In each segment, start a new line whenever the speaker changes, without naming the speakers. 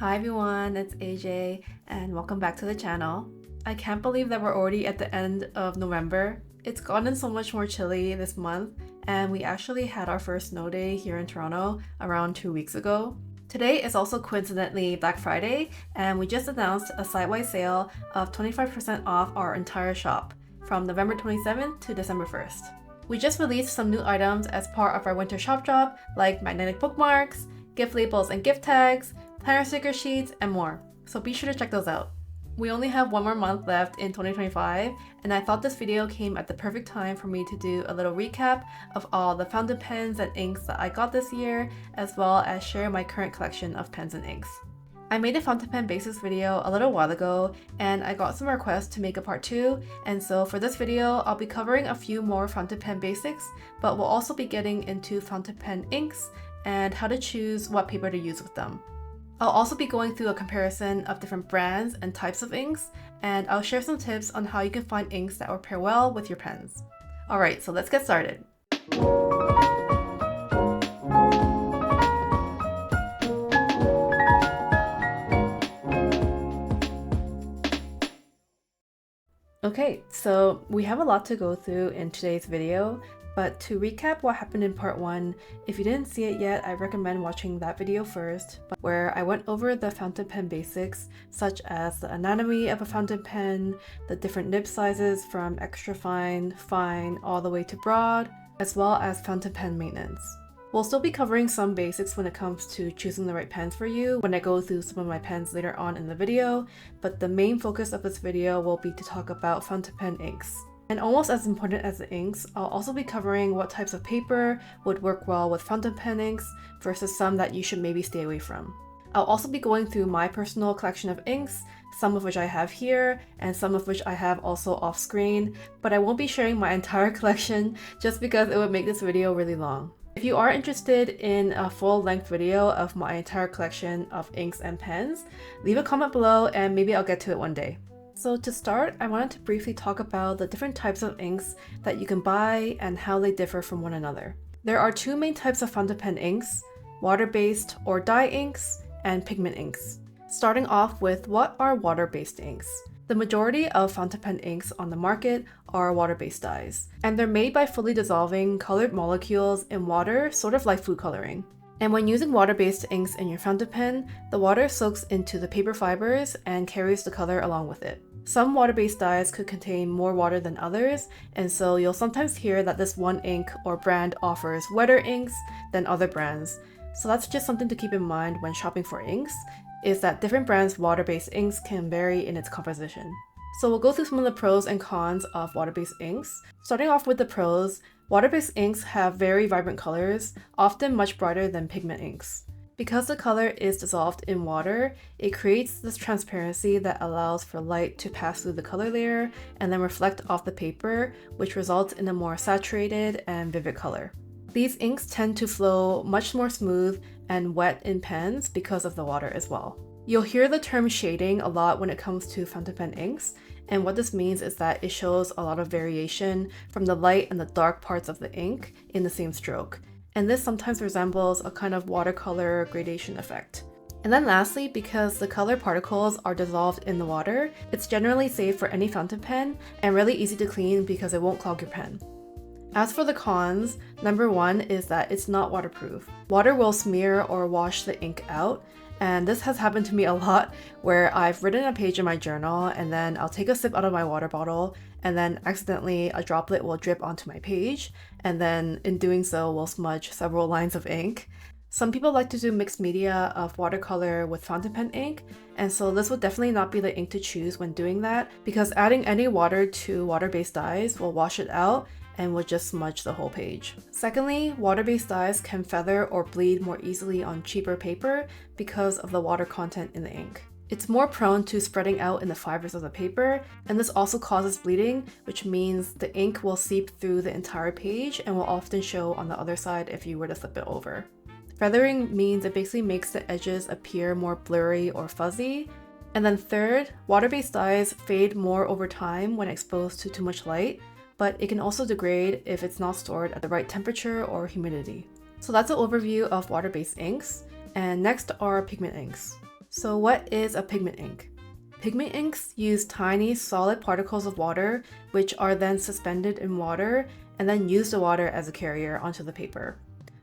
Hi everyone, it's AJ and welcome back to the channel. I can't believe that we're already at the end of November. It's gotten so much more chilly this month and we actually had our first snow day here in Toronto around 2 weeks ago. Today is also coincidentally Black Friday and we just announced a site-wide sale of 25% off our entire shop from November 27th to December 1st. We just released some new items as part of our winter shop drop like magnetic bookmarks, gift labels and gift tags, planner sticker sheets, and more. So be sure to check those out. We only have one more month left in 2025, and I thought this video came at the perfect time for me to do a little recap of all the fountain pens and inks that I got this year, as well as share my current collection of pens and inks. I made a fountain pen basics video a little while ago, and I got some requests to make a part 2, and so for this video, I'll be covering a few more fountain pen basics, but we'll also be getting into fountain pen inks and how to choose what paper to use with them. I'll also be going through a comparison of different brands and types of inks, and I'll share some tips on how you can find inks that will pair well with your pens. Alright, so let's get started. Okay, so we have a lot to go through in today's video, but to recap what happened in part 1, if you didn't see it yet, I recommend watching that video first, where I went over the fountain pen basics, such as the anatomy of a fountain pen, the different nib sizes from extra fine, fine, all the way to broad, as well as fountain pen maintenance. We'll still be covering some basics when it comes to choosing the right pens for you when I go through some of my pens later on in the video, but the main focus of this video will be to talk about fountain pen inks. And almost as important as the inks, I'll also be covering what types of paper would work well with fountain pen inks versus some that you should maybe stay away from. I'll also be going through my personal collection of inks, some of which I have here and some of which I have also off screen, but I won't be sharing my entire collection just because it would make this video really long. If you are interested in a full-length video of my entire collection of inks and pens, leave a comment below and maybe I'll get to it one day. So to start, I wanted to briefly talk about the different types of inks that you can buy and how they differ from one another. There are two main types of fountain pen inks: water-based or dye inks and pigment inks. Starting off with, what are water-based inks? The majority of fountain pen inks on the market are water-based dyes, and they're made by fully dissolving colored molecules in water, sort of like food coloring. And when using water-based inks in your fountain pen, the water soaks into the paper fibers and carries the color along with it. Some water-based dyes could contain more water than others, and so you'll sometimes hear that this one ink or brand offers wetter inks than other brands. So that's just something to keep in mind when shopping for inks, is that different brands' water-based inks can vary in its composition. So we'll go through some of the pros and cons of water-based inks. Starting off with the pros, water-based inks have very vibrant colors, often much brighter than pigment inks. Because the color is dissolved in water, it creates this transparency that allows for light to pass through the color layer and then reflect off the paper, which results in a more saturated and vivid color. These inks tend to flow much more smooth and wet in pens because of the water as well. You'll hear the term shading a lot when it comes to fountain pen inks, and what this means is that it shows a lot of variation from the light and the dark parts of the ink in the same stroke, and this sometimes resembles a kind of watercolor gradation effect. And then lastly, because the color particles are dissolved in the water, it's generally safe for any fountain pen and really easy to clean because it won't clog your pen. As for the cons, number 1 is that it's not waterproof. Water will smear or wash the ink out, and this has happened to me a lot where I've written a page in my journal and then I'll take a sip out of my water bottle and then accidentally a droplet will drip onto my page, and then in doing so will smudge several lines of ink. Some people like to do mixed media of watercolor with fountain pen ink, and so this would definitely not be the ink to choose when doing that because adding any water to water-based dyes will wash it out and will just smudge the whole page. Secondly, water-based dyes can feather or bleed more easily on cheaper paper because of the water content in the ink. It's more prone to spreading out in the fibers of the paper, and this also causes bleeding, which means the ink will seep through the entire page and will often show on the other side if you were to flip it over. Feathering means it basically makes the edges appear more blurry or fuzzy. And then third, water-based dyes fade more over time when exposed to too much light, but it can also degrade if it's not stored at the right temperature or humidity. So that's an overview of water-based inks, and next are pigment inks. So what is a pigment ink? Pigment inks use tiny solid particles of water, which are then suspended in water and then use the water as a carrier onto the paper.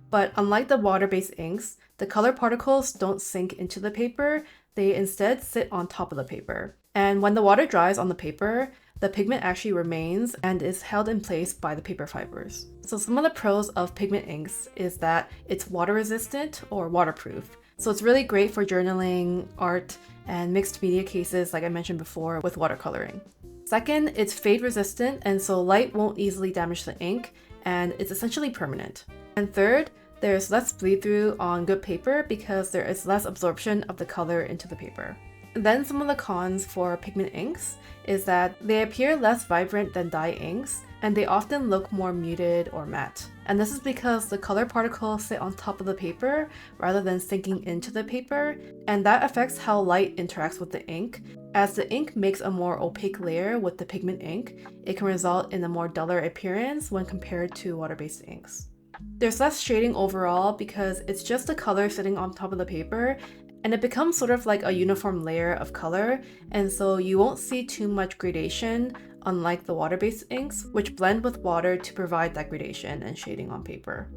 But unlike the water-based inks, the color particles don't sink into the paper, they instead sit on top of the paper. And when the water dries on the paper, the pigment actually remains and is held in place by the paper fibers. So some of the pros of pigment inks is that it's water resistant or waterproof. So it's really great for journaling, art, and mixed media cases like I mentioned before with watercoloring. Second, it's fade resistant, and so light won't easily damage the ink, and it's essentially permanent. And third, there's less bleed through on good paper because there is less absorption of the color into the paper. And then some of the cons for pigment inks is that they appear less vibrant than dye inks, and they often look more muted or matte. And this is because the color particles sit on top of the paper rather than sinking into the paper, and that affects how light interacts with the ink. As the ink makes a more opaque layer with the pigment ink, it can result in a more duller appearance when compared to water-based inks. There's less shading overall because it's just the color sitting on top of the paper, and it becomes sort of like a uniform layer of color, and so you won't see too much gradation, unlike the water-based inks, which blend with water to provide that gradation and shading on paper.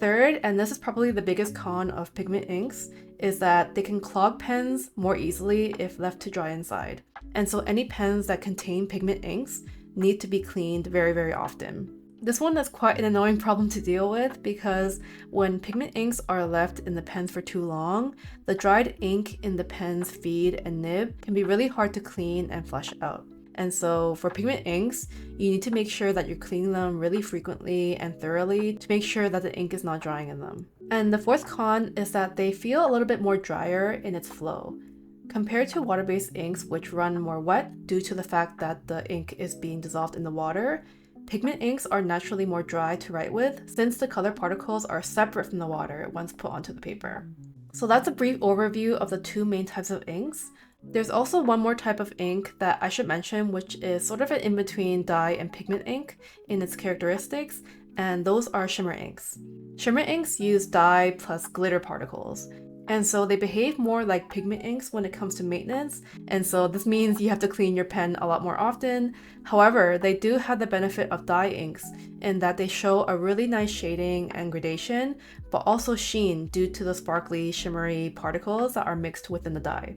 Third, and this is probably the biggest con of pigment inks, is that they can clog pens more easily if left to dry inside. And so any pens that contain pigment inks need to be cleaned very, very often. This one is quite an annoying problem to deal with because when pigment inks are left in the pens for too long, the dried ink in the pen's feed and nib can be really hard to clean and flush out. And so for pigment inks, you need to make sure that you're cleaning them really frequently and thoroughly to make sure that the ink is not drying in them. And the fourth con is that they feel a little bit more drier in its flow. Compared to water-based inks, which run more wet due to the fact that the ink is being dissolved in the water, pigment inks are naturally more dry to write with since the color particles are separate from the water once put onto the paper. So that's a brief overview of the two main types of inks. There's also one more type of ink that I should mention, which is sort of an in-between dye and pigment ink in its characteristics, and those are shimmer inks. Shimmer inks use dye plus glitter particles, and so they behave more like pigment inks when it comes to maintenance, and so this means you have to clean your pen a lot more often. However, they do have the benefit of dye inks in that they show a really nice shading and gradation, but also sheen due to the sparkly, shimmery particles that are mixed within the dye.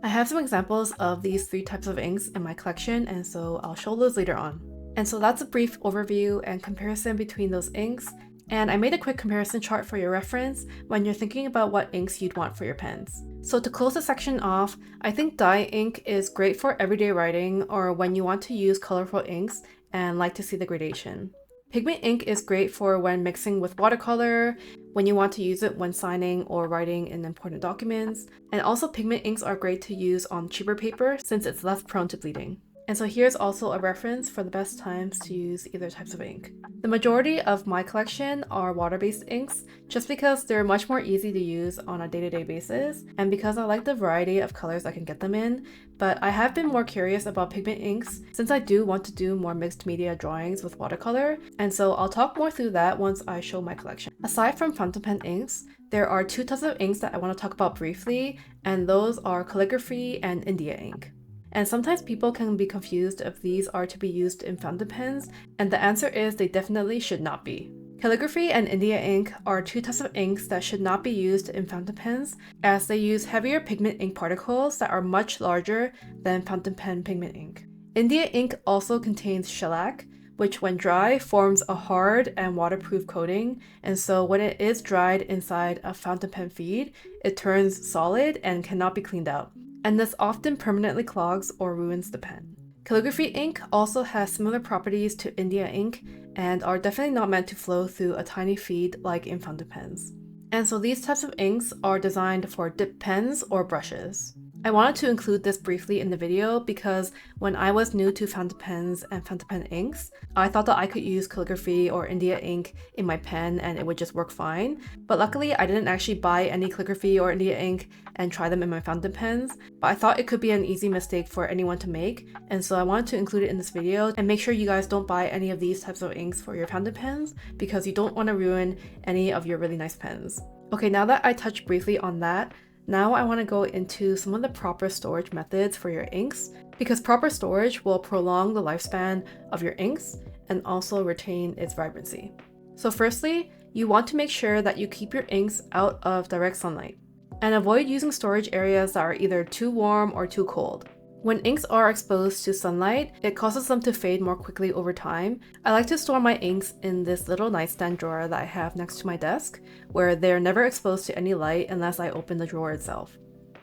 I have some examples of these three types of inks in my collection, and so I'll show those later on. And so that's a brief overview and comparison between those inks, and I made a quick comparison chart for your reference when you're thinking about what inks you'd want for your pens. So to close the section off, I think dye ink is great for everyday writing or when you want to use colorful inks and like to see the gradation. Pigment ink is great for when mixing with watercolor, when you want to use it when signing or writing in important documents, and also pigment inks are great to use on cheaper paper since it's less prone to bleeding. And so here's also a reference for the best times to use either types of ink. The majority of my collection are water-based inks just because they're much more easy to use on a day-to-day basis and because I like the variety of colors I can get them in, but I have been more curious about pigment inks since I do want to do more mixed media drawings with watercolor, and so I'll talk more through that once I show my collection. Aside from fountain pen inks, there are two types of inks that I want to talk about briefly, and those are calligraphy and India ink. And sometimes people can be confused if these are to be used in fountain pens, and the answer is they definitely should not be. Calligraphy and India ink are two types of inks that should not be used in fountain pens, as they use heavier pigment ink particles that are much larger than fountain pen pigment ink. India ink also contains shellac, which when dry forms a hard and waterproof coating, and so when it is dried inside a fountain pen feed, it turns solid and cannot be cleaned out, and this often permanently clogs or ruins the pen. Calligraphy ink also has similar properties to India ink and are definitely not meant to flow through a tiny feed like in fountain pens. And so these types of inks are designed for dip pens or brushes. I wanted to include this briefly in the video because when I was new to fountain pens and fountain pen inks, I thought that I could use calligraphy or India ink in my pen and it would just work fine. But luckily I didn't actually buy any calligraphy or India ink and try them in my fountain pens, but I thought it could be an easy mistake for anyone to make, and so I wanted to include it in this video and make sure you guys don't buy any of these types of inks for your fountain pens because you don't want to ruin any of your really nice pens. Okay, now that I touched briefly on that, Now I want to go into some of the proper storage methods for your inks, because proper storage will prolong the lifespan of your inks and also retain its vibrancy. So firstly, you want to make sure that you keep your inks out of direct sunlight and avoid using storage areas that are either too warm or too cold. When inks are exposed to sunlight, it causes them to fade more quickly over time. I like to store my inks in this little nightstand drawer that I have next to my desk, where they're never exposed to any light unless I open the drawer itself.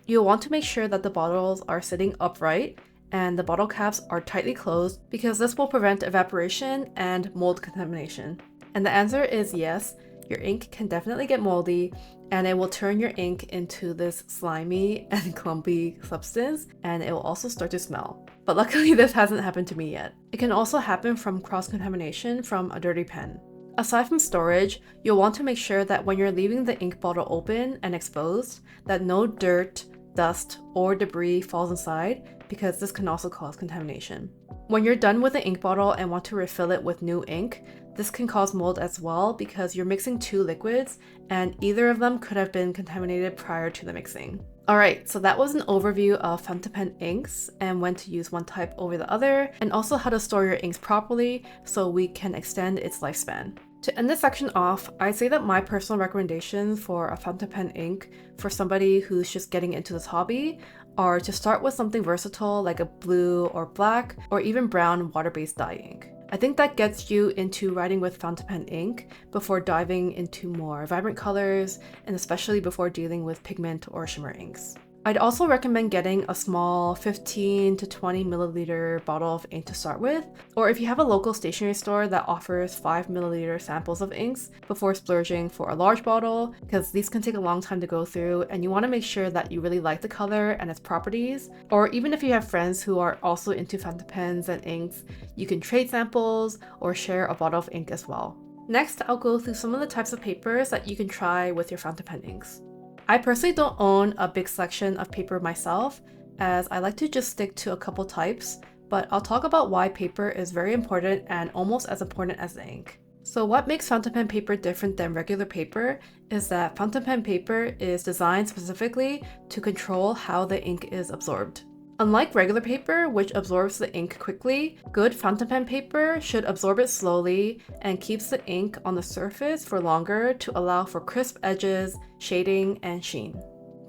You'll want to make sure that the bottles are sitting upright and the bottle caps are tightly closed, because this will prevent evaporation and mold contamination. And the answer is yes, your ink can definitely get moldy, and it will turn your ink into this slimy and clumpy substance, and it will also start to smell. But luckily this hasn't happened to me yet. It can also happen from cross-contamination from a dirty pen. Aside from storage, you'll want to make sure that when you're leaving the ink bottle open and exposed, that no dirt, dust, or debris falls inside, because this can also cause contamination. When you're done with the ink bottle and want to refill it with new ink, this can cause mold as well, because you're mixing two liquids and either of them could have been contaminated prior to the mixing. Alright, so that was an overview of fountain pen inks and when to use one type over the other, and also how to store your inks properly so we can extend its lifespan. To end this section off, I'd say that my personal recommendations for a fountain pen ink for somebody who's just getting into this hobby are to start with something versatile like a blue or black or even brown water-based dye ink. I think that gets you into writing with fountain pen ink before diving into more vibrant colors, and especially before dealing with pigment or shimmer inks. I'd also recommend getting a small 15 to 20 milliliter bottle of ink to start with, or if you have a local stationery store that offers 5 milliliter samples of inks before splurging for a large bottle, because these can take a long time to go through and you want to make sure that you really like the color and its properties. Or even if you have friends who are also into fountain pens and inks, you can trade samples or share a bottle of ink as well. Next, I'll go through some of the types of papers that you can try with your fountain pen inks. I personally don't own a big selection of paper myself, as I like to just stick to a couple types, but I'll talk about why paper is very important and almost as important as the ink. So what makes fountain pen paper different than regular paper is that fountain pen paper is designed specifically to control how the ink is absorbed. Unlike regular paper, which absorbs the ink quickly, good fountain pen paper should absorb it slowly and keeps the ink on the surface for longer to allow for crisp edges, shading, and sheen.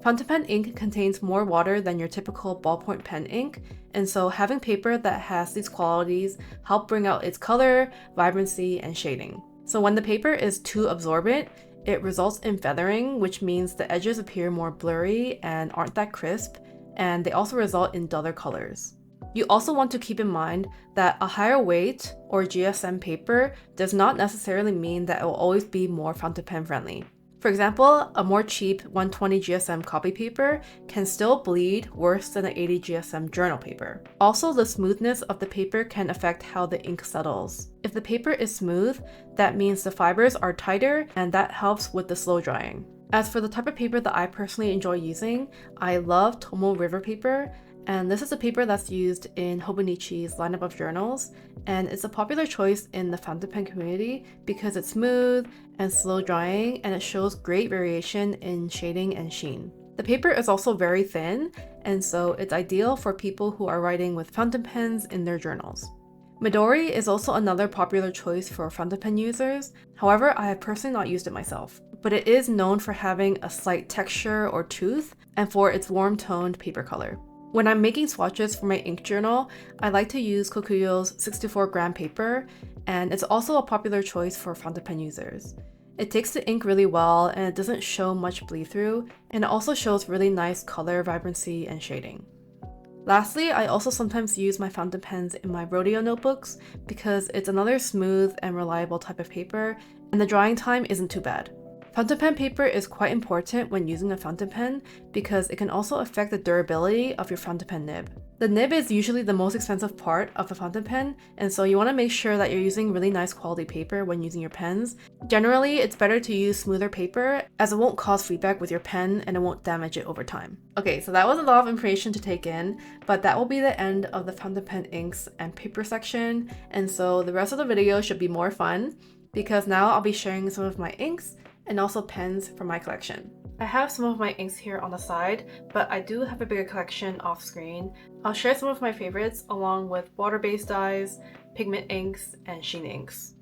Fountain pen ink contains more water than your typical ballpoint pen ink, and so having paper that has these qualities help bring out its color, vibrancy, and shading. So when the paper is too absorbent, it results in feathering, which means the edges appear more blurry and aren't that crisp, and they also result in duller colors. You also want to keep in mind that a higher weight or GSM paper does not necessarily mean that it will always be more fountain pen friendly. For example, a more cheap 120 GSM copy paper can still bleed worse than an 80 GSM journal paper. Also, the smoothness of the paper can affect how the ink settles. If the paper is smooth, that means the fibers are tighter, and that helps with the slow drying. As for the type of paper that I personally enjoy using, I love Tomo River paper, and this is a paper that's used in Hobonichi's lineup of journals, and it's a popular choice in the fountain pen community because it's smooth and slow drying, and it shows great variation in shading and sheen. The paper is also very thin, and so it's ideal for people who are writing with fountain pens in their journals. Midori is also another popular choice for fountain pen users. However, I have personally not used it myself, but it is known for having a slight texture or tooth and for its warm-toned paper color. When I'm making swatches for my ink journal, I like to use Kokuyo's 64-gram paper, and it's also a popular choice for fountain pen users. It takes the ink really well and it doesn't show much bleed through, and it also shows really nice color, vibrancy, and shading. Lastly, I also sometimes use my fountain pens in my rodeo notebooks because it's another smooth and reliable type of paper, and the drying time isn't too bad. Fountain pen paper is quite important when using a fountain pen because it can also affect the durability of your fountain pen nib. The nib is usually the most expensive part of a fountain pen, and so you want to make sure that you're using really nice quality paper when using your pens. Generally, it's better to use smoother paper as it won't cause feedback with your pen and it won't damage it over time. Okay, so that was a lot of information to take in, but that will be the end of the fountain pen inks and paper section, and so the rest of the video should be more fun because now I'll be sharing some of my inks and also pens from my collection. I have some of my inks here on the side, but I do have a bigger collection off screen. I'll share some of my favorites along with water-based dyes, pigment inks, and sheen inks.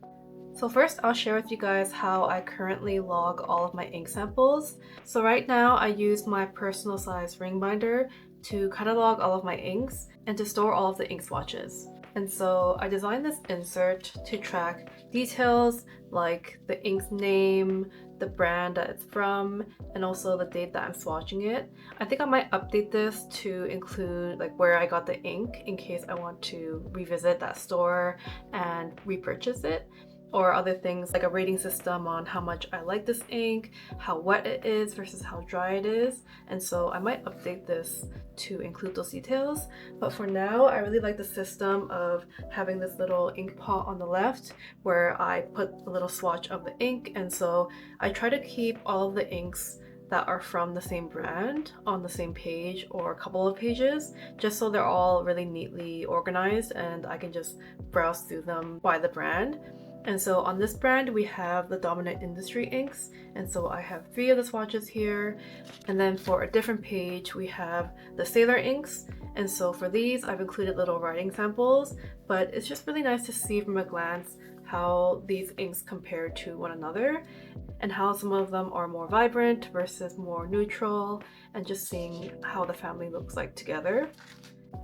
So first I'll share with you guys how I currently log all of my ink samples. So right now I use my personal size ring binder to catalog all of my inks and to store all of the ink swatches. And so I designed this insert to track details like the ink's name, the brand that it's from, and also the date that I'm swatching it. I think I might update this to include like where I got the ink in case I want to revisit that store and repurchase it, or other things like a rating system on how much I like this ink, how wet it is versus how dry it is. And so I might update this to include those details. But for now, I really like the system of having this little ink pot on the left where I put a little swatch of the ink. And so I try to keep all of the inks that are from the same brand on the same page or a couple of pages, just so they're all really neatly organized and I can just browse through them by the brand. And so on this brand, we have the Dominant Industry inks. And so I have 3 of the swatches here. And then for a different page, we have the Sailor inks. And so for these, I've included little writing samples, but it's just really nice to see from a glance how these inks compare to one another and how some of them are more vibrant versus more neutral, and just seeing how the family looks like together.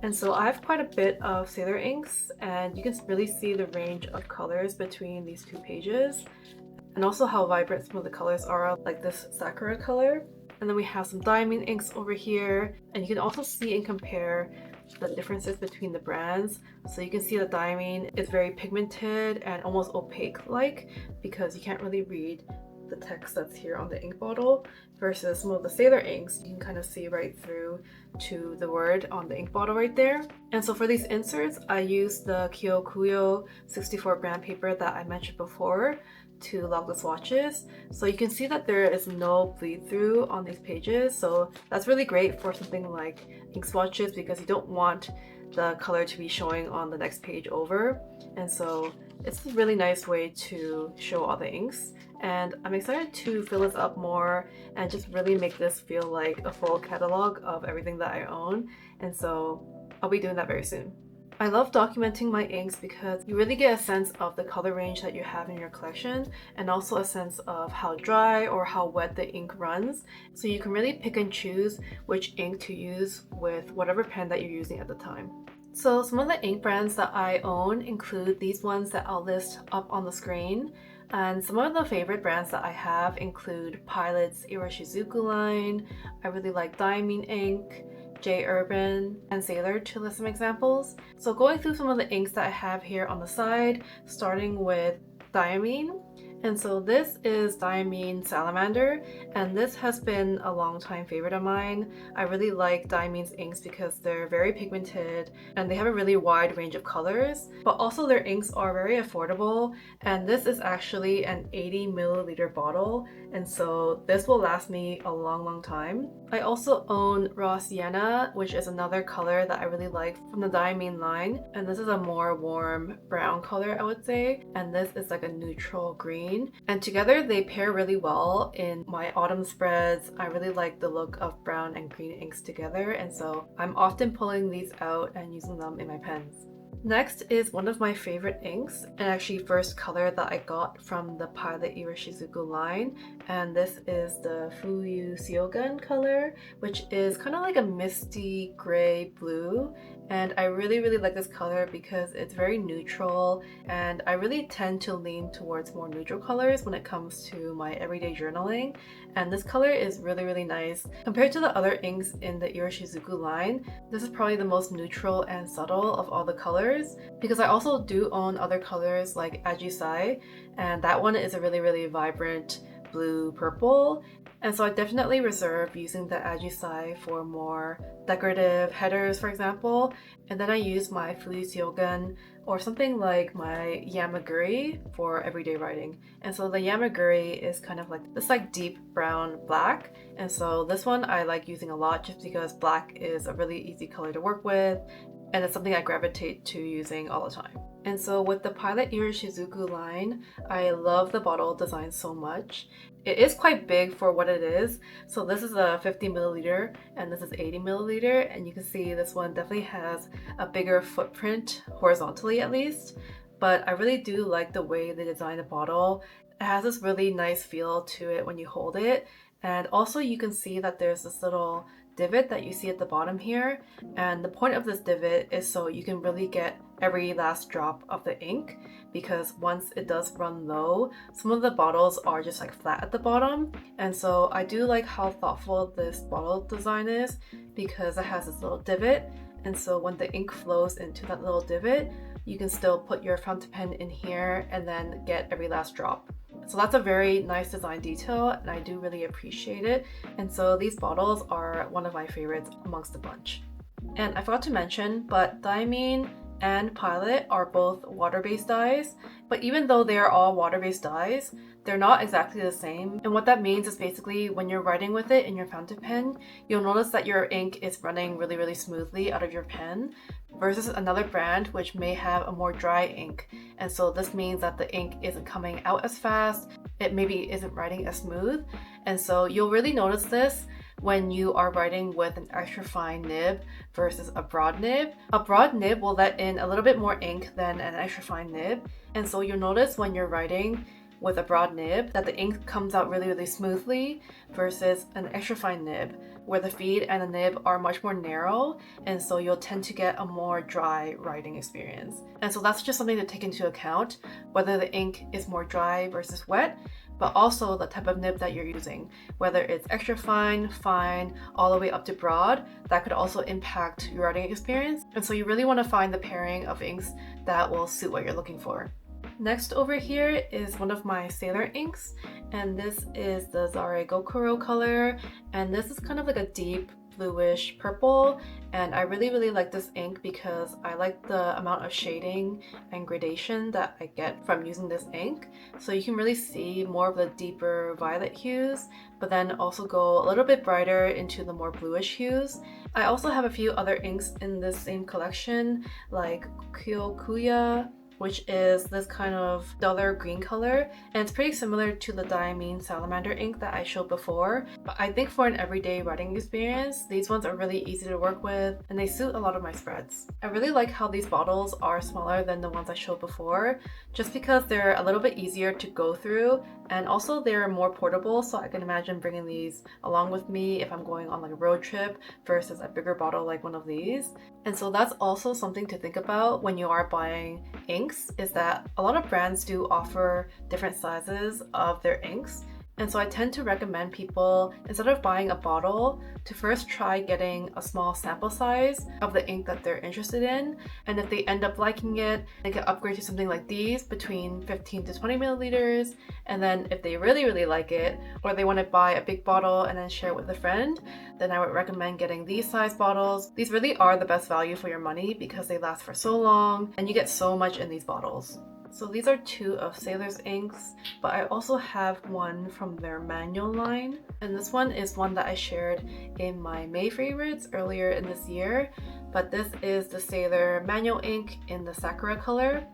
And so I have quite a bit of Sailor inks, and you can really see the range of colors between these 2 pages, and also how vibrant some of the colors are, like this Sakura color. And then we have some diamond inks over here, and you can also see and compare the differences between the brands. So you can see the diamond is very pigmented and almost opaque like, because you can't really read the text that's here on the ink bottle, versus some of the Sailor inks you can kind of see right through to the word on the ink bottle right there. And so for these inserts, I use the Kyokuyo 64 brand paper that I mentioned before to log the swatches. So you can see that there is no bleed through on these pages, so that's really great for something like ink swatches because you don't want the color to be showing on the next page over. And so it's a really nice way to show all the inks, and I'm excited to fill this up more and just really make this feel like a full catalog of everything that I own. And so I'll be doing that very soon. I love documenting my inks because you really get a sense of the color range that you have in your collection, and also a sense of how dry or how wet the ink runs. So you can really pick and choose which ink to use with whatever pen that you're using at the time. So some of the ink brands that I own include these ones that I'll list up on the screen. And some of the favorite brands that I have include Pilot's Iroshizuku line. I really like Diamine ink, J Urban, and Sailor, to list some examples. So going through some of the inks that I have here on the side, starting with Diamine. And so this is Diamine Salamander, and this has been a long time favorite of mine. I really like Diamine's inks because they're very pigmented and they have a really wide range of colors, but also their inks are very affordable, and this is actually an 80 milliliter bottle, and so this will last me a long time. I also own Raw Sienna, which is another color that I really like from the Diamine line, and this is a more warm brown color, I would say, and this is like a neutral green. And together they pair really well in my autumn spreads. I really like the look of brown and green inks together, and so I'm often pulling these out and using them in my pens. Next is one of my favorite inks, and actually first color that I got from the Pilot Iroshizuku line, and this is the Fuyu Seogun color, which is kind of like a misty gray blue. And I really like this color because it's very neutral, and I really tend to lean towards more neutral colors when it comes to my everyday journaling. And this color is really nice. Compared to the other inks in the Iroshizuku line, this is probably the most neutral and subtle of all the colors, because I also do own other colors like Ajisai, and that one is a really vibrant blue purple. And so I definitely reserve using the Ajisai for more decorative headers, for example. And then I use my Fuyu Seogun or something like my Yamaguri for everyday writing. And so the Yamaguri is kind of like this like deep brown black. And so this one I like using a lot just because black is a really easy color to work with, and it's something I gravitate to using all the time. And so with the Pilot Iroshizuku line, I love the bottle design so much. it is quite big for what it is. So this is a 50 milliliter and this is 80 milliliter, and you can see this one definitely has a bigger footprint, horizontally at least. But I really do like the way they designed the bottle. It has this really nice feel to it when you hold it. And also you can see that there's this little divot that you see at the bottom here, and the point of this divot is so you can really get every last drop of the ink, because once it does run low, some of the bottles are just like flat at the bottom. And so I do like how thoughtful this bottle design is, because it has this little divot, and so when the ink flows into that little divot, you can still put your fountain pen in here and then get every last drop. So that's a very nice design detail, and I do really appreciate it. And so these bottles are one of my favorites amongst the bunch. And I forgot to mention, but Diamine and Pilot are both water-based dyes, but even though they are all water-based dyes, they're not exactly the same. And what that means is basically when you're writing with it in your fountain pen, you'll notice that your ink is running really smoothly out of your pen, versus another brand which may have a more dry ink. And so this means that the ink isn't coming out as fast, it maybe isn't writing as smooth. And so you'll really notice this when you are writing with an extra fine nib versus a broad nib. A broad nib will let in a little bit more ink than an extra fine nib. And so you'll notice when you're writing with a broad nib that the ink comes out really smoothly, versus an extra fine nib where the feed and the nib are much more narrow, and so you'll tend to get a more dry writing experience. And so that's just something to take into account, whether the ink is more dry versus wet, but also the type of nib that you're using, whether it's extra fine, fine, all the way up to broad. That could also impact your writing experience. And so you really want to find the pairing of inks that will suit what you're looking for. Next over here is one of my Sailor inks, and this is the Zare Gokuro color, and this is kind of like a deep bluish purple, and I really like this ink because I like the amount of shading and gradation that I get from using this ink. So you can really see more of the deeper violet hues, but then also go a little bit brighter into the more bluish hues. I also have a few other inks in this same collection, like Kyokuya, which is this kind of duller green color, and it's pretty similar to the Diamine Salamander ink that I showed before. But I think for an everyday writing experience, these ones are really easy to work with, and they suit a lot of my spreads. I really like how these bottles are smaller than the ones I showed before, just because they're a little bit easier to go through, and also they're more portable, so I can imagine bringing these along with me if I'm going on like a road trip versus a bigger bottle like one of these. And so that's also something to think about when you are buying inks, is that a lot of brands do offer different sizes of their inks. And so I tend to recommend people, instead of buying a bottle, to first try getting a small sample size of the ink that they're interested in. And if they end up liking it, they can upgrade to something like these between 15 to 20 milliliters. And then if they really like it, or they want to buy a big bottle and then share it with a friend, then I would recommend getting these size bottles. These really are the best value for your money because they last for so long and you get so much in these bottles. So these are two of Sailor's inks, but I also have one from their manual line. And this one is one that I shared in my May favorites earlier in this year. But this is the Sailor manual ink in the Sakura color.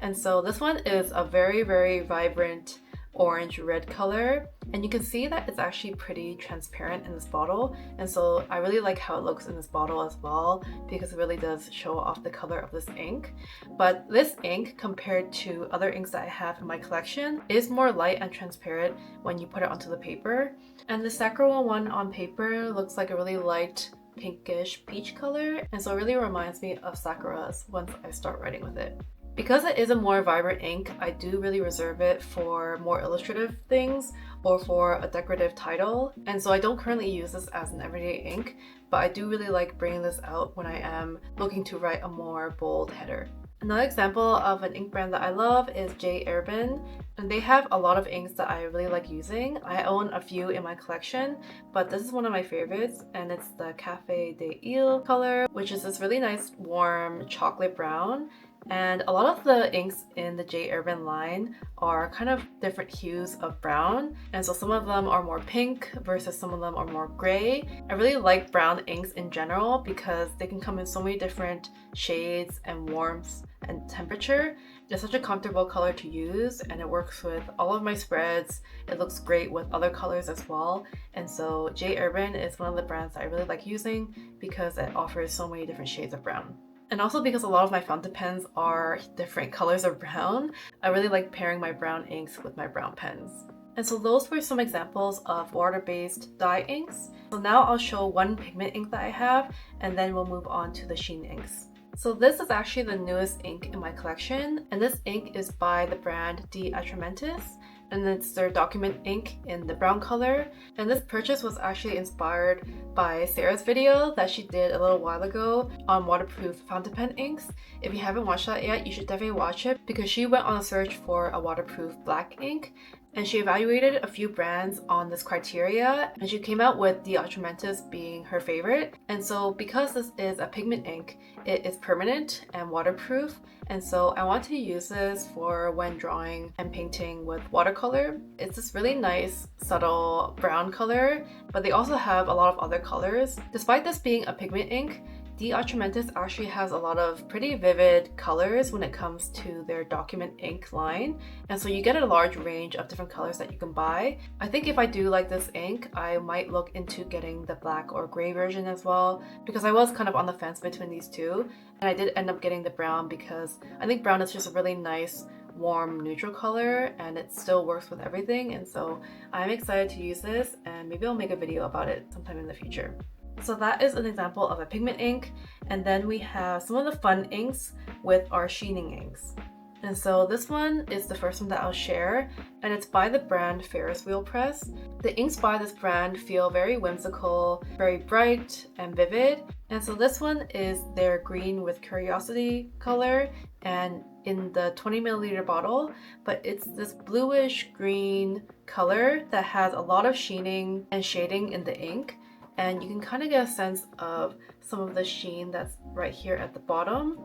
And so this one is a very vibrant orange red color, and you can see that it's actually pretty transparent in this bottle, and so I really like how it looks in this bottle as well because it really does show off the color of this ink. But this ink, compared to other inks that I have in my collection, is more light and transparent when you put it onto the paper. And the Sakura one on paper looks like a really light pinkish peach color, and so it really reminds me of Sakura's once I start writing with it. Because it is a more vibrant ink, I do really reserve it for more illustrative things or for a decorative title. And so I don't currently use this as an everyday ink, but I do really like bringing this out when I am looking to write a more bold header. Another example of an ink brand that I love is J. Erbin, and they have a lot of inks that I really like using. I own a few in my collection, but this is one of my favorites, and it's the Café des Îles color, which is this really nice warm chocolate brown. And a lot of the inks in the J Urban line are kind of different hues of brown. And so some of them are more pink versus some of them are more gray. I really like brown inks in general because they can come in so many different shades and warmths and temperature. It's such a comfortable color to use and it works with all of my spreads. It looks great with other colors as well. And so J Urban is one of the brands that I really like using because it offers so many different shades of brown. And also because a lot of my fountain pens are different colors of brown, I really like pairing my brown inks with my brown pens. And so those were some examples of water-based dye inks. So now I'll show one pigment ink that I have, and then we'll move on to the sheen inks. So this is actually the newest ink in my collection, and this ink is by the brand De Atramentis, and it's their document ink in the brown color. And this purchase was actually inspired by Sarah's video that she did a little while ago on waterproof fountain pen inks. If you haven't watched that yet, you should definitely watch it because she went on a search for a waterproof black ink and she evaluated a few brands on this criteria and she came out with De Atramentis being her favorite. And so because this is a pigment ink, it is permanent and waterproof, and so I want to use this for when drawing and painting with watercolor. It's this really nice subtle brown color, but they also have a lot of other colors. Despite this being a pigment ink, De Atramentis actually has a lot of pretty vivid colors when it comes to their document ink line, and so you get a large range of different colors that you can buy. I think if I do like this ink, I might look into getting the black or gray version as well, because I was kind of on the fence between these two, and I did end up getting the brown because I think brown is just a really nice warm neutral color and it still works with everything. And so I'm excited to use this and maybe I'll make a video about it sometime in the future. So that is an example of a pigment ink, and then we have some of the fun inks with our sheening inks. And so this one is the first one that I'll share, and it's by the brand Ferris Wheel Press. The inks by this brand feel very whimsical, very bright and vivid. And so this one is their Green with Curiosity color and in the 20 milliliter bottle, but it's this bluish green color that has a lot of sheening and shading in the ink. And you can kind of get a sense of some of the sheen that's right here at the bottom.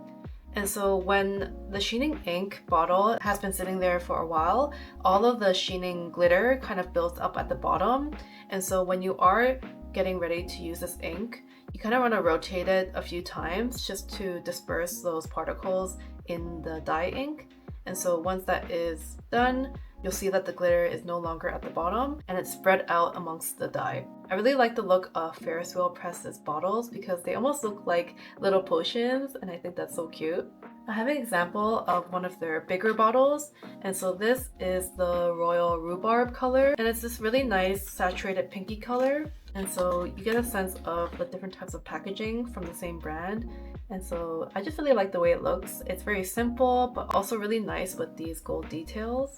And so when the sheening ink bottle has been sitting there for a while, all of the sheening glitter kind of builds up at the bottom. And so when you are getting ready to use this ink, you kind of want to rotate it a few times just to disperse those particles in the dye ink. And so once that is done, you'll see that the glitter is no longer at the bottom and it's spread out amongst the dye. I really like the look of Ferris Wheel Press's bottles because they almost look like little potions and I think that's so cute. I have an example of one of their bigger bottles, and so this is the Royal Rhubarb color, and it's this really nice saturated pinky color, and so you get a sense of the different types of packaging from the same brand. And so I just really like the way it looks. It's very simple but also really nice with these gold details,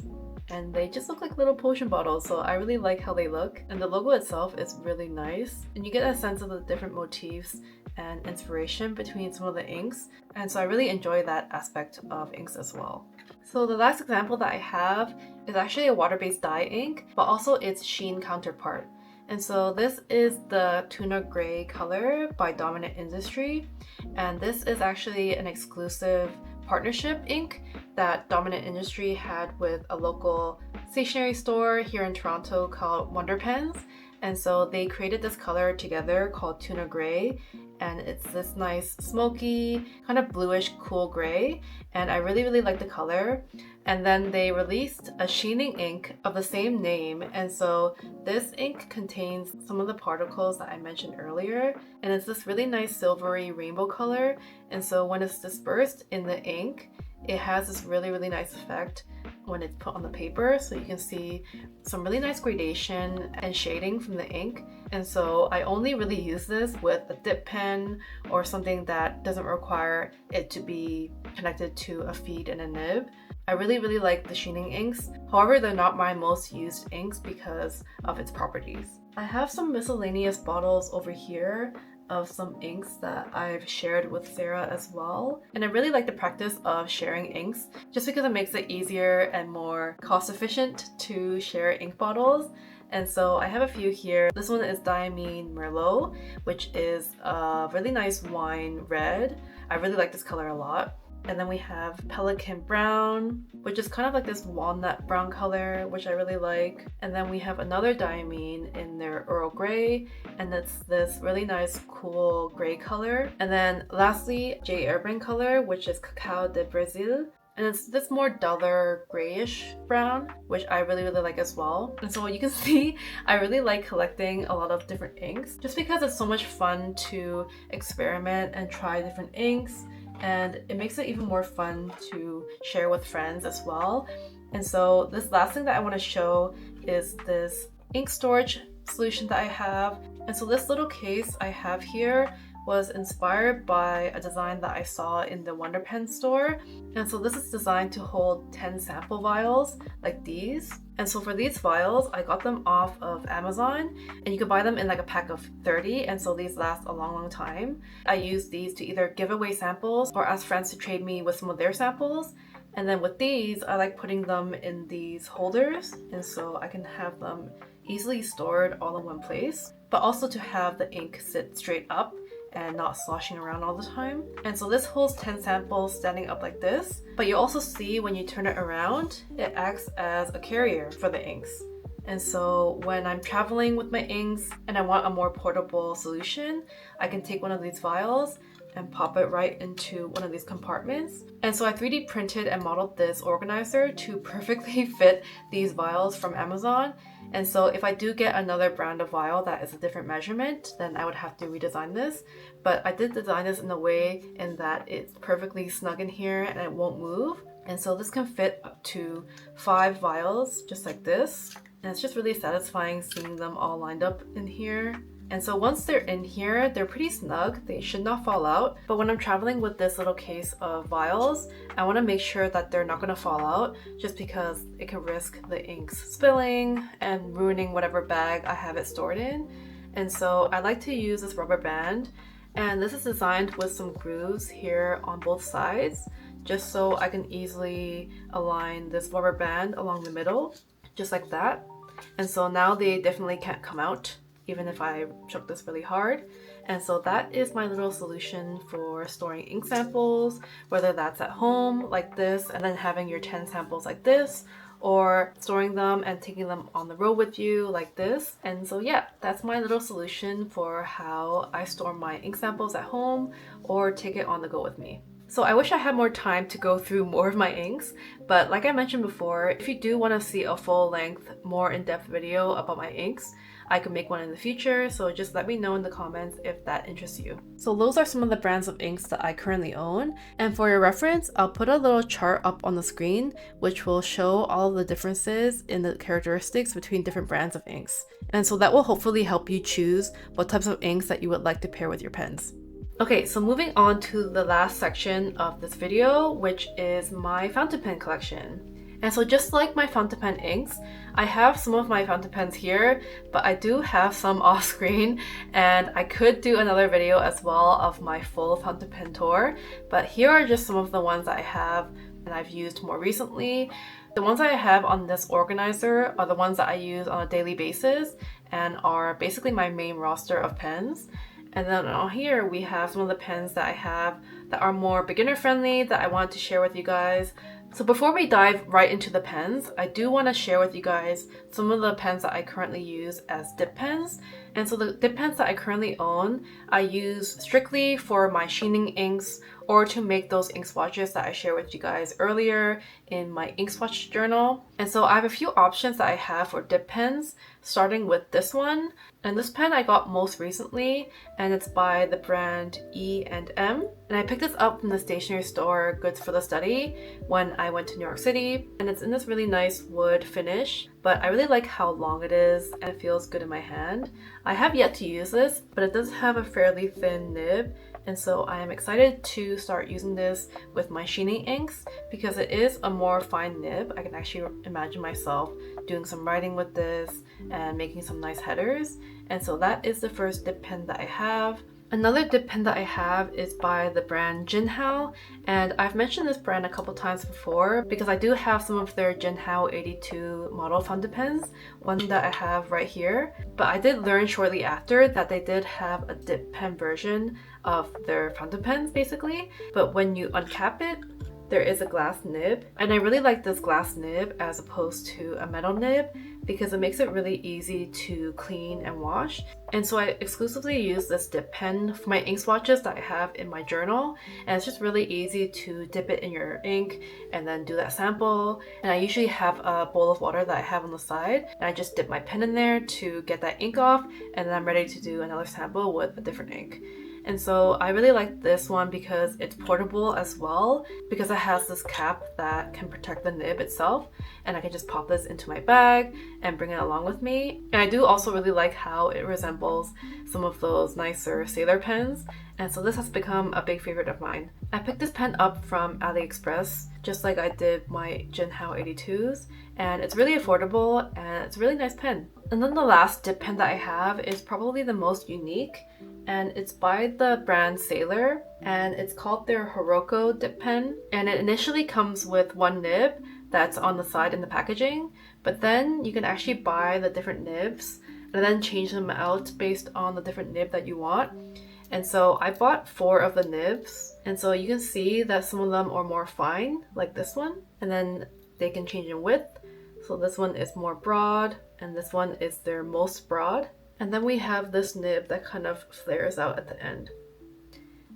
and they just look like little potion bottles, so I really like how they look. And the logo itself is really nice, and you get a sense of the different motifs and inspiration between some of the inks, and so I really enjoy that aspect of inks as well. So the last example that I have is actually a water-based dye ink, but also its sheen counterpart. And so this is the Tuna Gray color by Dominant Industry, and this is actually an exclusive partnership ink that Dominant Industry had with a local stationery store here in Toronto called Wonder Pens. And so they created this color together called Tuna Gray, and it's this nice smoky kind of bluish cool gray, and I really like the color. And then they released a sheening ink of the same name, and so this ink contains some of the particles that I mentioned earlier, and it's this really nice silvery rainbow color. And so when it's dispersed in the ink, it has this really nice effect when it's put on the paper, so you can see some really nice gradation and shading from the ink. And so I only really use this with a dip pen or something that doesn't require it to be connected to a feed and a nib. I really like the sheening inks. However, they're not my most used inks because of its properties. I have some miscellaneous bottles over here of some inks that I've shared with Sarah as well. And I really like the practice of sharing inks just because it makes it easier and more cost efficient to share ink bottles. And so I have a few here. This one is Diamine Merlot, which is a really nice wine red. I really like this color a lot. And then we have Pelican Brown, which is kind of like this walnut brown color, which I really like. And then we have another diamine in their Earl Grey, and it's this really nice cool gray color. And then lastly, J Urban color, which is Cacao de Brazil. And it's this more duller grayish brown, which I really like as well. And so you can see, I really like collecting a lot of different inks just because it's so much fun to experiment and try different inks. And it makes it even more fun to share with friends as well. And so this last thing that I want to show is this ink storage solution that I have. And so this little case I have here was inspired by a design that I saw in the Wonder Pen store. And so this is designed to hold 10 sample vials like these. And so for these vials, I got them off of Amazon, and you can buy them in like a pack of 30, and so these last a long time. I use these to either give away samples or ask friends to trade me with some of their samples. And then with these, I like putting them in these holders, and so I can have them easily stored all in one place, but also to have the ink sit straight up and not sloshing around all the time. And so this holds 10 samples standing up like this, but you also see when you turn it around, it acts as a carrier for the inks. And so when I'm traveling with my inks and I want a more portable solution, I can take one of these vials and pop it right into one of these compartments. And so I 3D printed and modeled this organizer to perfectly fit these vials from Amazon. And so if I do get another brand of vial that is a different measurement, then I would have to redesign this. But I did design this in a way in that it's perfectly snug in here and it won't move. And so this can fit up to 5 vials, just like this. And it's just really satisfying seeing them all lined up in here. And so once they're in here, they're pretty snug. They should not fall out. But when I'm traveling with this little case of vials, I want to make sure that they're not going to fall out just because it can risk the inks spilling and ruining whatever bag I have it stored in. And so I like to use this rubber band. And this is designed with some grooves here on both sides, just so I can easily align this rubber band along the middle, just like that. And so now they definitely can't come out, even if I shook this really hard. And so that is my little solution for storing ink samples, whether that's at home like this and then having your 10 samples like this, or storing them and taking them on the road with you like this. And so yeah, that's my little solution for how I store my ink samples at home or take it on the go with me. So I wish I had more time to go through more of my inks, but like I mentioned before, if you do want to see a full-length, more in-depth video about my inks, I could make one in the future, so just let me know in the comments if that interests you. So those are some of the brands of inks that I currently own, and for your reference, I'll put a little chart up on the screen which will show all of the differences in the characteristics between different brands of inks. And so that will hopefully help you choose what types of inks that you would like to pair with your pens. Okay, so moving on to the last section of this video, which is my fountain pen collection. And so just like my fountain pen inks, I have some of my fountain pens here, but I do have some off screen, and I could do another video as well of my full fountain pen tour, but here are just some of the ones that I have and I've used more recently. The ones I have on this organizer are the ones that I use on a daily basis and are basically my main roster of pens. And then on here we have some of the pens that I have that are more beginner friendly that I wanted to share with you guys. So before we dive right into the pens, I do want to share with you guys some of the pens that I currently use as dip pens. And so the dip pens that I currently own, I use strictly for my sheening inks or to make those ink swatches that I shared with you guys earlier in my ink swatch journal. And so I have a few options that I have for dip pens, starting with this one. And this pen I got most recently, and it's by the brand E&M. And I picked this up from the stationery store Goods for the Study when I went to New York City. And it's in this really nice wood finish, but I really like how long it is and it feels good in my hand. I have yet to use this, but it does have a fairly thin nib. And so I am excited to start using this with my sheening inks because it is a more fine nib. I can actually imagine myself doing some writing with this and making some nice headers. And so that is the first dip pen that I have. Another dip pen that I have is by the brand Jinhao, and I've mentioned this brand a couple times before because I do have some of their Jinhao 82 model fountain pens, one that I have right here. But I did learn shortly after that they did have a dip pen version of their fountain pens basically. But when you uncap it, there is a glass nib, and I really like this glass nib as opposed to a metal nib because it makes it really easy to clean and wash. And so I exclusively use this dip pen for my ink swatches that I have in my journal, and it's just really easy to dip it in your ink and then do that sample. And I usually have a bowl of water that I have on the side, and I just dip my pen in there to get that ink off, and then I'm ready to do another sample with a different ink. And so I really like this one because it's portable as well, because it has this cap that can protect the nib itself, and I can just pop this into my bag and bring it along with me. And I do also really like how it resembles some of those nicer sailor pens, and so this has become a big favorite of mine. I picked this pen up from AliExpress, just like I did my Jinhao 82s, and it's really affordable and it's a really nice pen. And then the last dip pen that I have is probably the most unique, and it's by the brand Sailor, and it's called their Hiroko dip pen. And it initially comes with one nib that's on the side in the packaging, but then you can actually buy the different nibs and then change them out based on the different nib that you want. And so I bought 4 of the nibs, and so you can see that some of them are more fine, like this one, and then they can change in width. So this one is more broad, and this one is their most broad. And then we have this nib that kind of flares out at the end.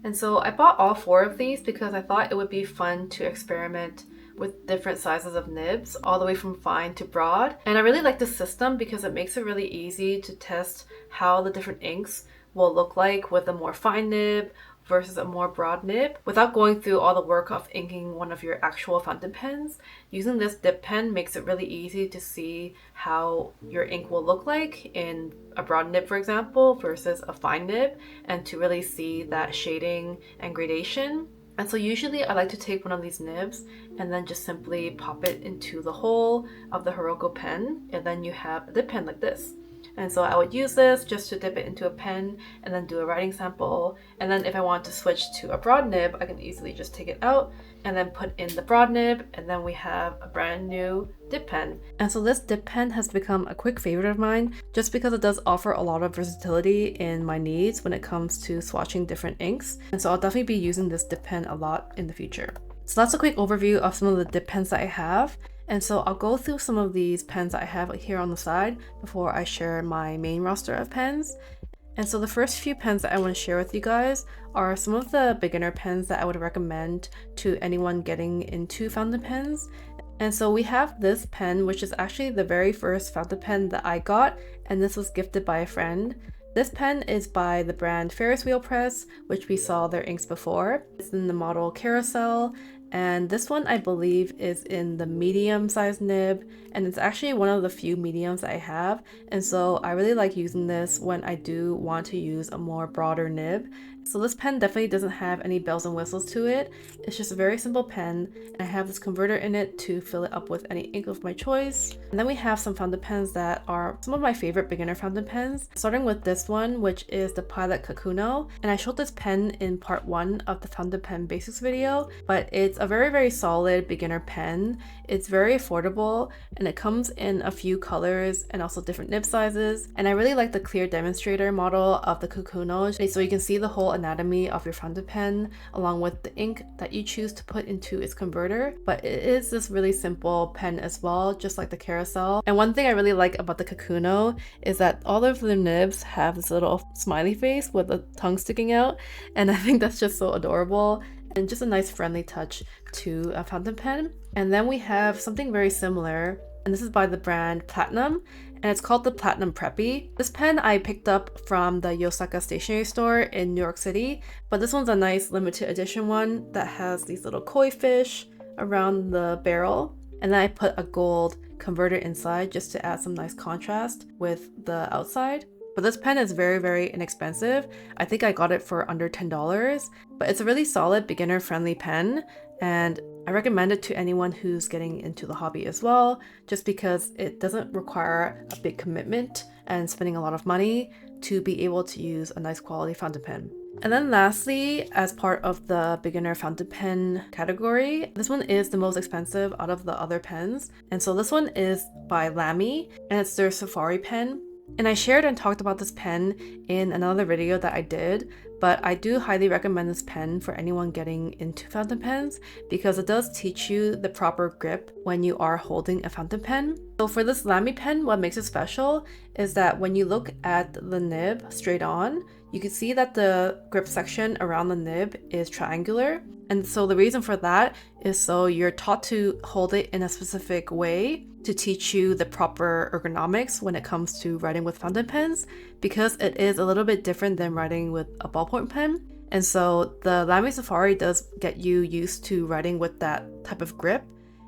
And so I bought all 4 of these because I thought it would be fun to experiment with different sizes of nibs, all the way from fine to broad. And I really like this system because it makes it really easy to test how the different inks will look like with a more fine nib versus a more broad nib without going through all the work of inking one of your actual fountain pens. Using this dip pen makes it really easy to see how your ink will look like in a broad nib, for example, versus a fine nib, and to really see that shading and gradation. And so usually I like to take one of these nibs and then just simply pop it into the hole of the Hiroko pen, and then you have a dip pen like this. And so I would use this just to dip it into a pen and then do a writing sample. And then if I want to switch to a broad nib, I can easily just take it out and then put in the broad nib, and then we have a brand new dip pen. And so this dip pen has become a quick favorite of mine just because it does offer a lot of versatility in my needs when it comes to swatching different inks. And so I'll definitely be using this dip pen a lot in the future. So that's a quick overview of some of the dip pens that I have. And so I'll go through some of these pens that I have here on the side before I share my main roster of pens. And so the first few pens that I want to share with you guys are some of the beginner pens that I would recommend to anyone getting into fountain pens. And so we have this pen, which is actually the very first fountain pen that I got, and this was gifted by a friend. This pen is by the brand Ferris Wheel Press, which we saw their inks before. It's in the model Carousel, and this one I believe is in the medium size nib, and it's actually one of the few mediums I have, and so I really like using this when I do want to use a more broader nib. So this pen definitely doesn't have any bells and whistles to it. It's just a very simple pen, and I have this converter in it to fill it up with any ink of my choice. And then we have some fountain pens that are some of my favorite beginner fountain pens, starting with this one, which is the Pilot Kakuno. And I showed this pen in part 1 of the fountain pen basics video, but it's a very solid beginner pen. It's very affordable, and it comes in a few colors and also different nib sizes. And I really like the clear demonstrator model of the Kakuno, so you can see the whole anatomy of your fountain pen along with the ink that you choose to put into its converter. But it is this really simple pen as well, just like the Carousel. And one thing I really like about the Kakuno is that all of the nibs have this little smiley face with a tongue sticking out, and I think that's just so adorable and just a nice friendly touch to a fountain pen. And then we have something very similar, and this is by the brand Platinum, and it's called the Platinum Preppy. This pen I picked up from the Yosaka stationery store in New York City, but this one's a nice limited edition one that has these little koi fish around the barrel, and then I put a gold converter inside just to add some nice contrast with the outside. But this pen is very inexpensive. I think I got it for under $10, but it's a really solid beginner friendly pen, and I recommend it to anyone who's getting into the hobby as well, just because it doesn't require a big commitment and spending a lot of money to be able to use a nice quality fountain pen. And then lastly, as part of the beginner fountain pen category, this one is the most expensive out of the other pens. And so this one is by Lamy, and it's their Safari pen. And I shared and talked about this pen in another video that I did, but I do highly recommend this pen for anyone getting into fountain pens because it does teach you the proper grip when you are holding a fountain pen. So for this Lamy pen, what makes it special is that when you look at the nib straight on, you can see that the grip section around the nib is triangular. And so the reason for that is so you're taught to hold it in a specific way to teach you the proper ergonomics when it comes to writing with fountain pens, because it is a little bit different than writing with a ballpoint pen. And so the Lamy Safari does get you used to writing with that type of grip.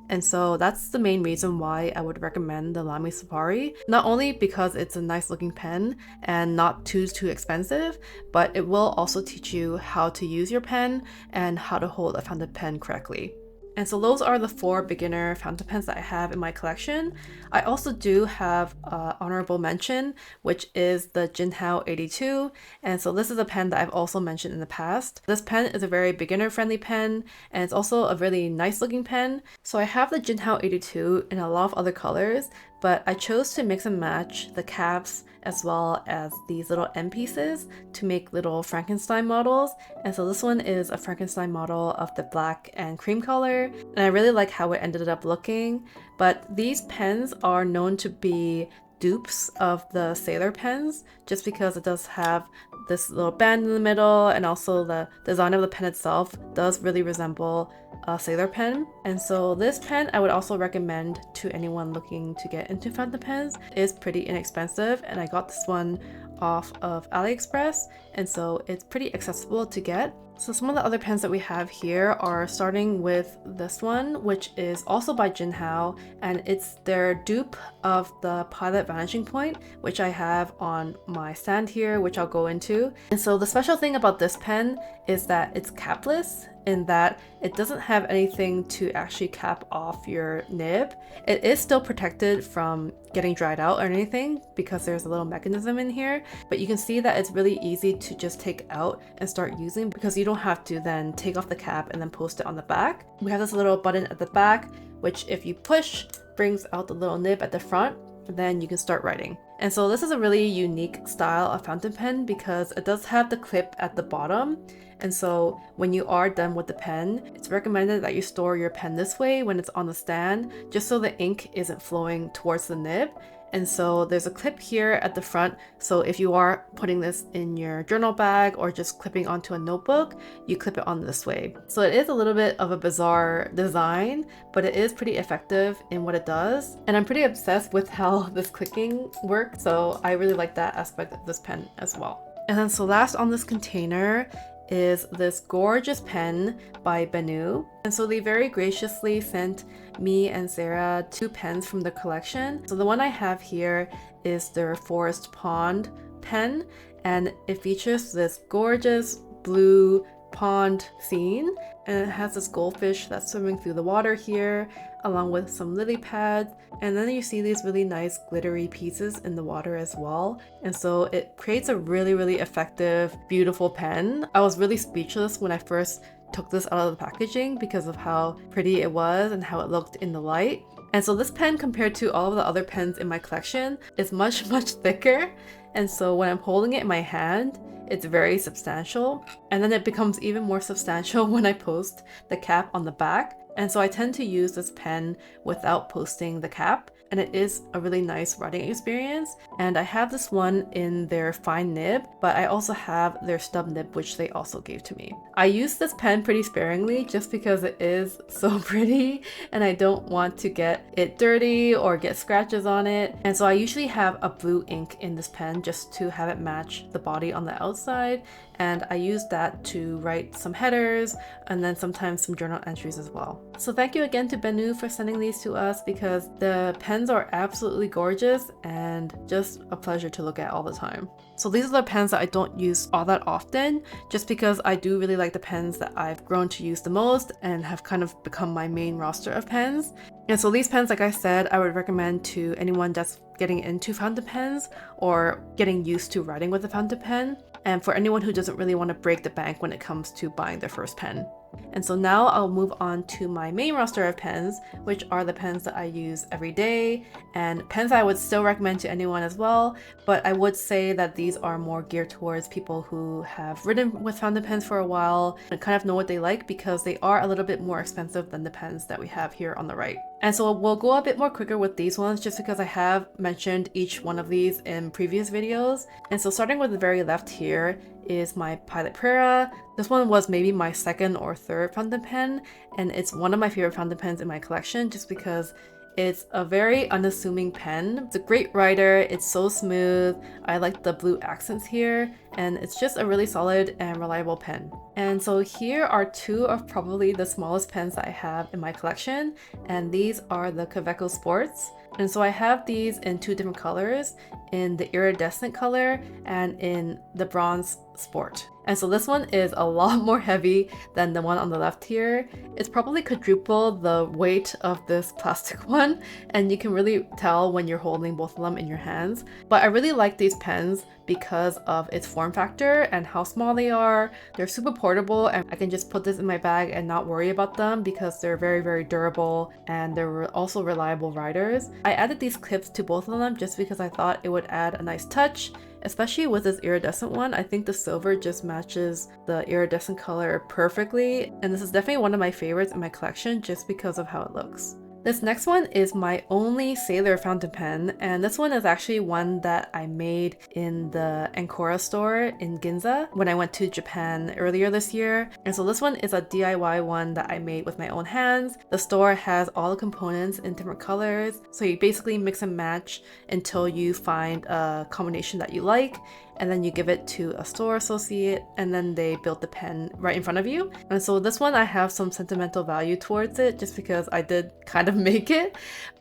And so that's the main reason why I would recommend the Lamy Safari. Not only because it's a nice looking pen and not too expensive, but it will also teach you how to use your pen and how to hold a fountain pen correctly. And so those are the 4 beginner fountain pens that I have in my collection. I also do have an honorable mention, which is the Jinhao 82. And so this is a pen that I've also mentioned in the past. This pen is a very beginner friendly pen, and it's also a really nice looking pen. So I have the Jinhao 82 in a lot of other colors, but I chose to mix and match the caps as well as these little end pieces to make little Frankenstein models. And so this one is a Frankenstein model of the black and cream color, and I really like how it ended up looking. But these pens are known to be dupes of the Sailor pens just because it does have this little band in the middle, and also the design of the pen itself does really resemble a Sailor pen. And so this pen I would also recommend to anyone looking to get into fountain pens. It is pretty inexpensive, and I got this one off of AliExpress, and so it's pretty accessible to get. So some of the other pens that we have here are starting with this one, which is also by Jinhao, and it's their dupe of the Pilot Vanishing Point, which I have on my stand here, which I'll go into. And so the special thing about this pen is that it's capless, in that it doesn't have anything to actually cap off your nib. It is still protected from getting dried out or anything because there's a little mechanism in here, but you can see that it's really easy to just take out and start using because you don't have to then take off the cap and then post it on the back. We have this little button at the back, which if you push, brings out the little nib at the front, and then you can start writing. And so this is a really unique style of fountain pen because it does have the clip at the bottom. And so when you are done with the pen, it's recommended that you store your pen this way when it's on the stand, just so the ink isn't flowing towards the nib. And so there's a clip here at the front, so if you are putting this in your journal bag or just clipping onto a notebook, you clip it on this way. So it is a little bit of a bizarre design, but it is pretty effective in what it does. And I'm pretty obsessed with how this clicking works, so I really like that aspect of this pen as well. And then so last on this container is this gorgeous pen by Benu. And so they very graciously sent me and Sarah 2 pens from the collection. So the one I have here is their Forest Pond pen, and it features this gorgeous blue pond scene, and it has this goldfish that's swimming through the water here, along with some lily pads, and then you see these really nice glittery pieces in the water as well. And so it creates a really effective, beautiful pen. I was really speechless when I first took this out of the packaging because of how pretty it was and how it looked in the light. And so this pen, compared to all of the other pens in my collection, is much thicker. And so when I'm holding it in my hand, it's very substantial. And then it becomes even more substantial when I post the cap on the back. And so I tend to use this pen without posting the cap, and it is a really nice writing experience. And I have this one in their fine nib, but I also have their stub nib, which they also gave to me. I use this pen pretty sparingly just because it is so pretty and I don't want to get it dirty or get scratches on it. And so I usually have a blue ink in this pen just to have it match the body on the outside. And I use that to write some headers and then sometimes some journal entries as well. So thank you again to Benu for sending these to us, because the pens are absolutely gorgeous and just a pleasure to look at all the time. So these are the pens that I don't use all that often, just because I do really like the pens that I've grown to use the most and have kind of become my main roster of pens. And so these pens, like I said, I would recommend to anyone that's getting into fountain pens or getting used to writing with a fountain pen, and for anyone who doesn't really want to break the bank when it comes to buying their first pen. And so now I'll move on to my main roster of pens, which are the pens that I use every day, and pens I would still recommend to anyone as well, but I would say that these are more geared towards people who have written with fountain pens for a while and kind of know what they like, because they are a little bit more expensive than the pens that we have here on the right. And so we'll go a bit more quicker with these ones just because I have mentioned each one of these in previous videos. And so starting with the very left here is my Pilot Prera. This one was maybe my second or third fountain pen, and it's one of my favorite fountain pens in my collection just because it's a very unassuming pen. It's a great writer, it's so smooth, I like the blue accents here, and it's just a really solid and reliable pen. And so here are two of probably the smallest pens that I have in my collection, and these are the Kaweco Sports. And so I have these in two different colors, in the iridescent color and in the bronze sport. And so this one is a lot more heavy than the one on the left here. It's probably quadruple the weight of this plastic one, and you can really tell when you're holding both of them in your hands. But I really like these pens because of its form factor and how small they are. They're super portable, and I can just put this in my bag and not worry about them because they're very, very durable, and they're also reliable writers. I added these clips to both of them just because I thought it would add a nice touch, especially with this iridescent one. I think the silver just matches the iridescent color perfectly, and this is definitely one of my favorites in my collection just because of how it looks. This next one is my only Sailor fountain pen, and this one is actually one that I made in the Ancora store in Ginza when I went to Japan earlier this year. And so this one is a DIY one that I made with my own hands. The store has all the components in different colors, so you basically mix and match until you find a combination that you like, and then you give it to a store associate, and then they build the pen right in front of you. And so this one I have some sentimental value towards it just because I did kind of make it,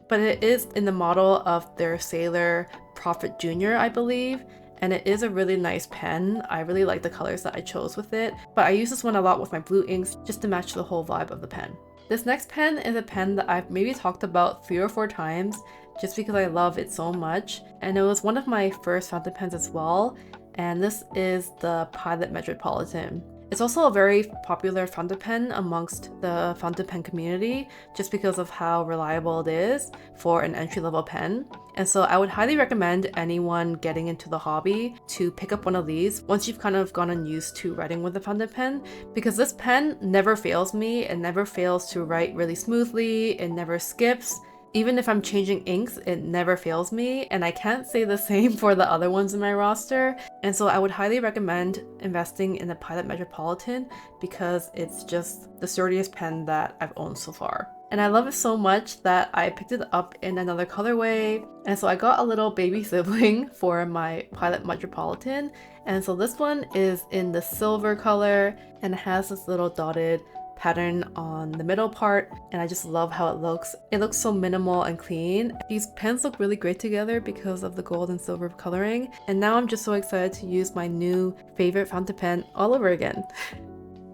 but it is in the model of their Sailor Prophet Jr., I believe, and it is a really nice pen. I really like the colors that I chose with it, but I use this one a lot with my blue inks just to match the whole vibe of the pen. This next pen is a pen that I've maybe talked about 3 or 4 times just because I love it so much, and it was one of my first fountain pens as well, and this is the Pilot Metropolitan. It's also a very popular fountain pen amongst the fountain pen community just because of how reliable it is for an entry-level pen. And so I would highly recommend anyone getting into the hobby to pick up one of these once you've kind of gotten used to writing with a fountain pen, because this pen never fails me. It never fails to write really smoothly, it never skips. Even if I'm changing inks, it never fails me, and I can't say the same for the other ones in my roster. And so I would highly recommend investing in the Pilot Metropolitan because it's just the sturdiest pen that I've owned so far. And I love it so much that I picked it up in another colorway, and so I got a little baby sibling for my Pilot Metropolitan. And so this one is in the silver color and it has this little dotted pattern on the middle part, and I just love how it looks. It looks so minimal and clean. These pens look really great together because of the gold and silver coloring, and now I'm just so excited to use my new favorite fountain pen all over again.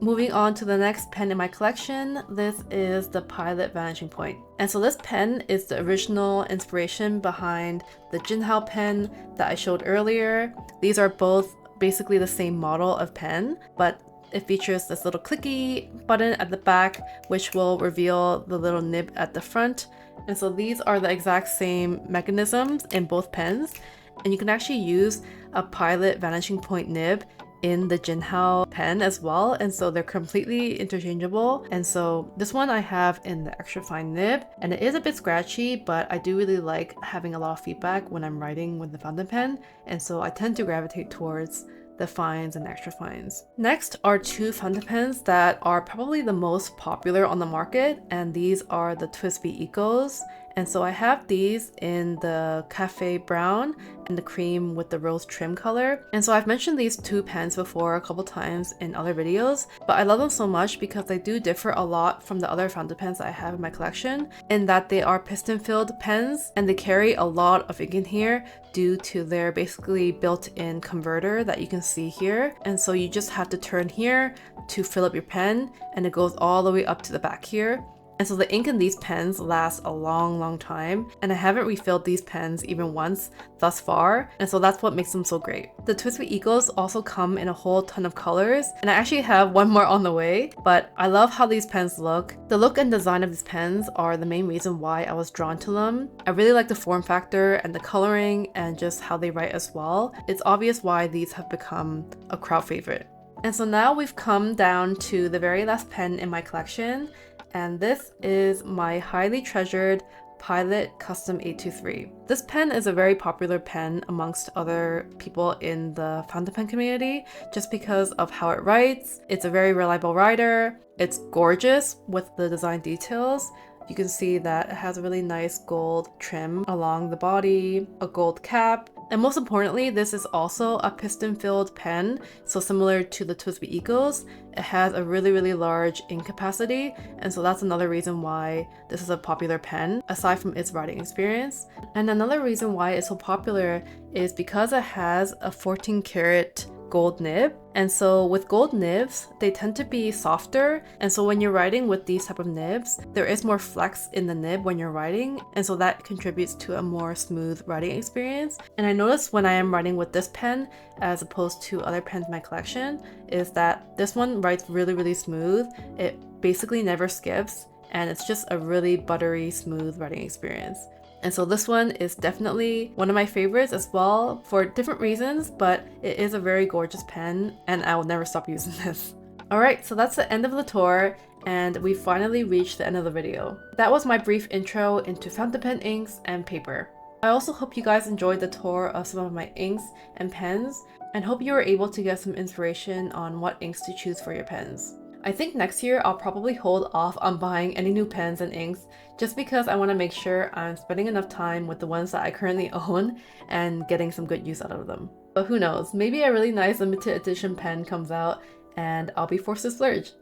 Moving on to the next pen in my collection, this is the Pilot Vanishing Point. And so this pen is the original inspiration behind the Jinhao pen that I showed earlier. These are both basically the same model of pen, but it features this little clicky button at the back, which will reveal the little nib at the front. And so these are the exact same mechanisms in both pens. And you can actually use a Pilot Vanishing Point nib in the Jinhao pen as well. And so they're completely interchangeable. And so this one I have in the extra fine nib, and it is a bit scratchy, but I do really like having a lot of feedback when I'm writing with the fountain pen. And so I tend to gravitate towards the fines and extra fines. Next are two fountain pens that are probably the most popular on the market, and these are the TWSBI Ecos. And so I have these in the cafe brown and the cream with the rose trim color. And so I've mentioned these two pens before a couple times in other videos, but I love them so much because they do differ a lot from the other fountain pens that I have in my collection, in that they are piston filled pens and they carry a lot of ink in here due to their basically built-in converter that you can see here. And so you just have to turn here to fill up your pen, and it goes all the way up to the back here. And so the ink in these pens lasts a long time, and I haven't refilled these pens even once thus far, and so that's what makes them so great. The Twisted Eagles also come in a whole ton of colors, and I actually have one more on the way, but I love how these pens look. The look and design of these pens are the main reason why I was drawn to them. I really like the form factor and the coloring and just how they write as well. It's obvious why these have become a crowd favorite. And so now we've come down to the very last pen in my collection, and this is my highly treasured Pilot Custom 823. This pen is a very popular pen amongst other people in the fountain pen community just because of how it writes. It's a very reliable writer. It's gorgeous with the design details. You can see that it has a really nice gold trim along the body, a gold cap, and most importantly, this is also a piston-filled pen, so similar to the Twisted Eagles, it has a really large ink capacity, and so that's another reason why this is a popular pen, aside from its writing experience. And another reason why it's so popular is because it has a 14 karat gold nib, and so with gold nibs they tend to be softer, and so when you're writing with these type of nibs there is more flex in the nib when you're writing, and so that contributes to a more smooth writing experience. And I noticed when I am writing with this pen as opposed to other pens in my collection is that this one writes really smooth. It basically never skips, and it's just a really buttery smooth writing experience. And so this one is definitely one of my favorites as well for different reasons, but it is a very gorgeous pen and I will never stop using this. Alright, so that's the end of the tour and we finally reached the end of the video. That was my brief intro into fountain pen inks and paper. I also hope you guys enjoyed the tour of some of my inks and pens and hope you were able to get some inspiration on what inks to choose for your pens. I think next year I'll probably hold off on buying any new pens and inks just because I want to make sure I'm spending enough time with the ones that I currently own and getting some good use out of them. But who knows, maybe a really nice limited edition pen comes out and I'll be forced to splurge.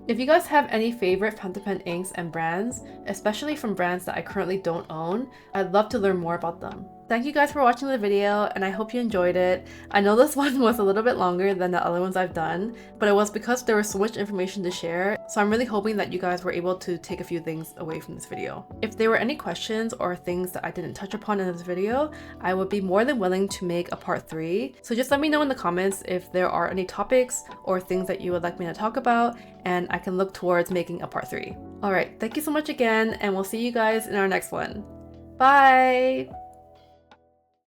If you guys have any favorite fountain pen inks and brands, especially from brands that I currently don't own, I'd love to learn more about them. Thank you guys for watching the video and I hope you enjoyed it. I know this one was a little bit longer than the other ones I've done, but it was because there was so much information to share, so I'm really hoping that you guys were able to take a few things away from this video. If there were any questions or things that I didn't touch upon in this video, I would be more than willing to make a part 3. So just let me know in the comments if there are any topics or things that you would like me to talk about, and I can look towards making a part 3. Alright, thank you so much again, and we'll see you guys in our next one. Bye!